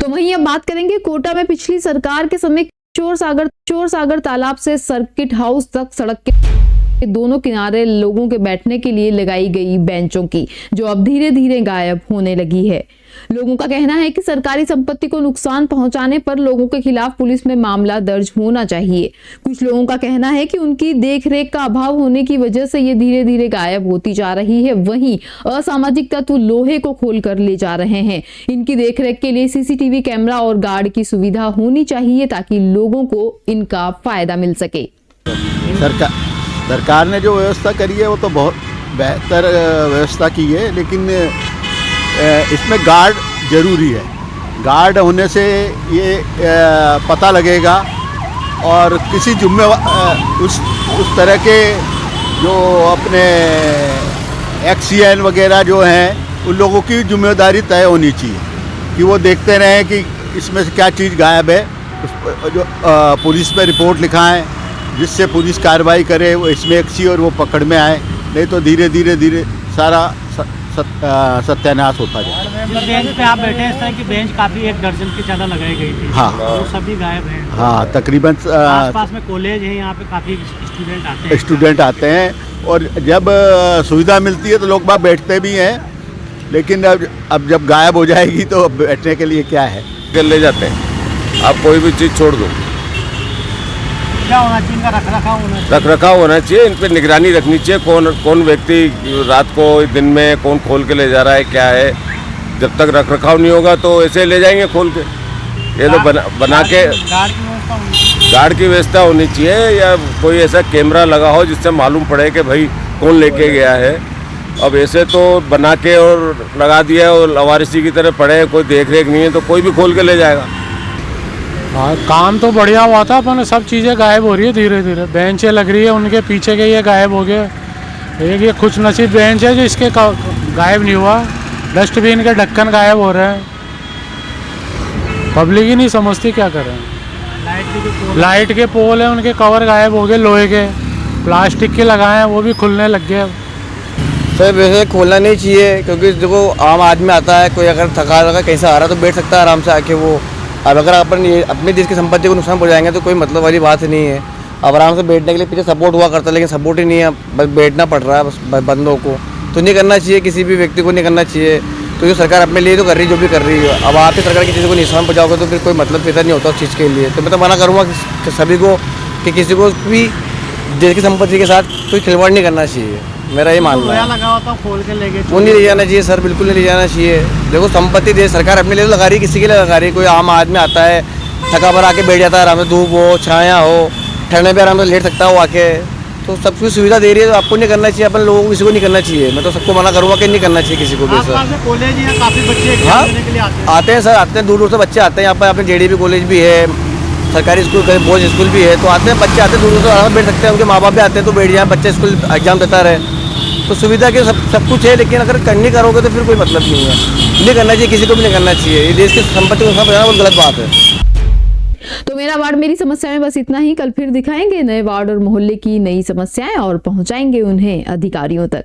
तो वहीं अब बात करेंगे कोटा में पिछली सरकार के समय चोर सागर तालाब से सर्किट हाउस तक सड़क के दोनों किनारे लोगों के बैठने के लिए लगाई गई बेंचों की, जो अब धीरे धीरे गायब होने लगी है। लोगों का कहना है कि सरकारी संपत्ति को नुकसान पहुंचाने पर लोगों के खिलाफ पुलिस में मामला दर्ज होना चाहिए। कुछ लोगों का कहना है कि उनकी देखरेख का अभाव होने की वजह से ये धीरे धीरे गायब होती जा रही है। वहीं असामाजिक तत्व लोहे को खोल कर ले जा रहे हैं। इनकी देखरेख के लिए सीसीटीवी कैमरा और गार्ड की सुविधा होनी चाहिए ताकि लोगों को इनका फायदा मिल सके। सरकार ने जो व्यवस्था करी है वो तो बहुत बेहतर व्यवस्था की है, लेकिन इसमें गार्ड ज़रूरी है। गार्ड होने से ये पता लगेगा और किसी उस तरह के जो अपने एक्सीएन वगैरह जो हैं उन लोगों की जिम्मेदारी तय होनी चाहिए कि वो देखते रहें कि इसमें से क्या चीज़ गायब है, जो पुलिस पे रिपोर्ट लिखाएं जिससे पुलिस कार्रवाई करे, वो इसमें एक्सी और वो पकड़ में आए, नहीं तो धीरे धीरे सारा सत्यानाश होता जाए। बेंच पे आप बैठे हैं, इस तरह की बेंच काफी 1 दर्जन की ज़्यादा लगाई गई थी। हाँ, वो सभी गायब हैं। हाँ, तकरीबन आसपास में कॉलेज है, यहाँ पे काफी स्टूडेंट आते हैं और जब सुविधा मिलती है तो लोग बाग बैठते भी हैं, लेकिन अब जब गायब हो जाएगी तो बैठने के लिए क्या है, ले जाते हैं। आप कोई भी चीज़ छोड़ दो, क्या होना चाहिए, इनका रखरखाव होना चाहिए। इन पर निगरानी रखनी चाहिए। कौन व्यक्ति रात को दिन में कौन खोल के ले जा रहा है, क्या है। जब तक रखरखाव नहीं होगा तो ऐसे ले जाएंगे खोल के। ये तो बना के गार्ड की व्यवस्था होनी चाहिए, या कोई ऐसा कैमरा लगा हो जिससे मालूम पड़े कि भाई कौन लेके गया है। अब ऐसे तो बना के और लगा दिया और लवारिसी की तरह पड़े, कोई देख रेख नहीं है तो कोई भी खोल के ले जाएगा। हाँ, काम तो बढ़िया हुआ था, पर सब चीज़ें गायब हो रही है धीरे धीरे। बेंचें लग रही है, उनके पीछे के ये गायब हो गए। एक ये खुश नसीब बेंच है जो इसके गायब नहीं हुआ। डस्टबिन के ढक्कन गायब हो रहे हैं। पब्लिक ही नहीं समझती क्या कर रहे हैं। लाइट के पोल हैं, उनके कवर गायब हो गए लोहे के। प्लास्टिक के लगाए हैं, वो भी खुलने लग गए। सर वैसे खोलना नहीं चाहिए, क्योंकि देखो आम आदमी आता है, कोई अगर थका लगा कहीं से आ रहा है तो बैठ सकता है आराम से आके वो। अब अगर अपन अपने देश की संपत्ति को नुकसान पहुंचाएंगे तो कोई मतलब वाली बात नहीं है। अब आराम से बैठने के लिए पीछे सपोर्ट हुआ करता है, लेकिन सपोर्ट ही नहीं है, बस बैठना पड़ रहा है बस बंदों को। तो नहीं करना चाहिए, किसी भी व्यक्ति को नहीं करना चाहिए। तो ये सरकार अपने लिए तो कर रही है जो भी कर रही है। अब आप ही सरकार की चीज़ों को नुकसान पहुंचाओगे तो फिर कोई मतलब पैदा नहीं होता उस चीज़ के लिए। तो मैं तो मना करूँगा कि सभी को कि किसी को भी देश की संपत्ति के साथ कोई खिलवाड़ नहीं करना चाहिए। मेरा ये मानना है। लगा होता खोल के ले गए, वो नहीं ले जाना चाहिए सर, बिल्कुल नहीं ले जाना चाहिए। देखो संपत्ति देश सरकार अपने लिए तो लगा रही है, किसी के लिए लगा रही है। कोई आम आदमी आता है, थका भर आके बैठ जाता है, आराम से धूप हो छाया हो, ठंडे पे आराम से लेट सकता हो आके। तो सब कुछ सुविधा दे रही है, तो आपको नहीं करना चाहिए, अपन लोगों को किसी को नहीं करना चाहिए। मैं तो सबको मना करूँगा कि नहीं करना चाहिए किसी को भी सर। कॉलेज है, काफी बच्चे हाँ के लिए आते हैं सर, आते हैं, दूर दूर से बच्चे आते हैं यहाँ पर। अपने JDB कॉलेज भी है, सरकारी स्कूल बॉयज स्कूल भी है, तो आते हैं बच्चे, आते हैं दूर दूर से, आराम बैठ सकते हैं। उनके माँ बाप भी आते हैं तो बैठ जाए, बच्चे स्कूल एग्जाम देता रहे। तो सुविधा के सब कुछ है, लेकिन अगर करनी करोगे तो फिर कोई मतलब नहीं है। नहीं करना चाहिए, किसी को भी नहीं करना चाहिए। ये देश की संपत्ति को नुकसान बहुत गलत बात है। तो मेरा वार्ड मेरी समस्या में बस इतना ही। कल फिर दिखाएंगे नए वार्ड और मोहल्ले की नई समस्याएं और पहुंचाएंगे उन्हें अधिकारियों तक।